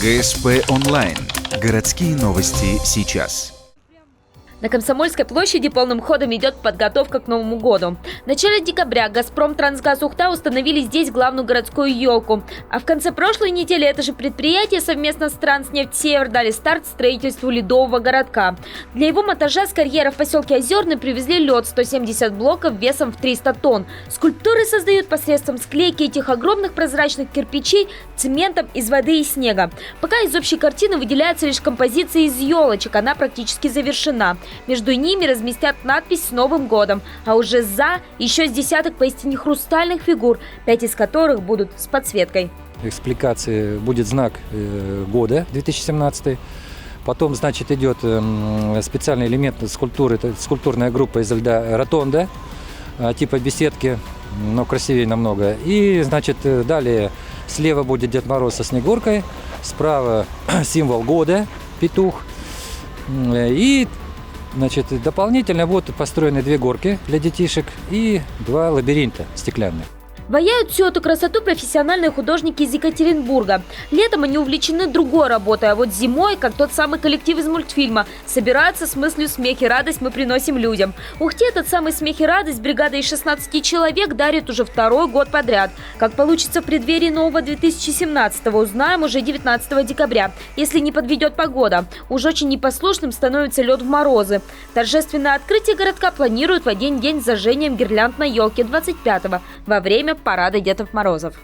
ГСП онлайн. Городские новости сейчас. На Комсомольской площади полным ходом идет подготовка к Новому году. В начале декабря «Газпром Трансгаз Ухта» установили здесь главную городскую елку. А в конце прошлой недели это же предприятие совместно с Транснефть-Север дали старт строительству ледового городка. Для его монтажа с карьера в поселке Озерный привезли лед 170 блоков весом в 300 тонн. Скульптуры создают посредством склейки этих огромных прозрачных кирпичей цементом из воды и снега. Пока из общей картины выделяется лишь композиция из елочек, она практически завершена. Между ними разместят надпись «С Новым годом», а уже за еще с десяток поистине хрустальных фигур, 5 из которых будут с подсветкой. Экспликации будет знак года 2017. Потом, значит, идет специальный элемент скульптуры, это скульптурная группа из льда «Ротонда», типа беседки, но красивее намного. И, значит, далее слева будет Дед Мороз со Снегуркой, справа символ года – петух. И, значит, дополнительно будут построены 2 горки для детишек и 2 лабиринта стеклянных. Ваяют всю эту красоту профессиональные художники из Екатеринбурга. Летом они увлечены другой работой, а вот зимой, как тот самый коллектив из мультфильма, собираются с мыслью «Смех и радость мы приносим людям». Ухте этот самый «Смех и радость» бригада из 16 человек дарит уже 2-й год подряд. Как получится в преддверии нового 2017-го, узнаем уже 19 декабря, если не подведет погода. Уж очень непослушным становится лед в морозы. Торжественное открытие городка планируют в один день с зажжением гирлянд на елке 25-го, во время парада Дедов Морозов.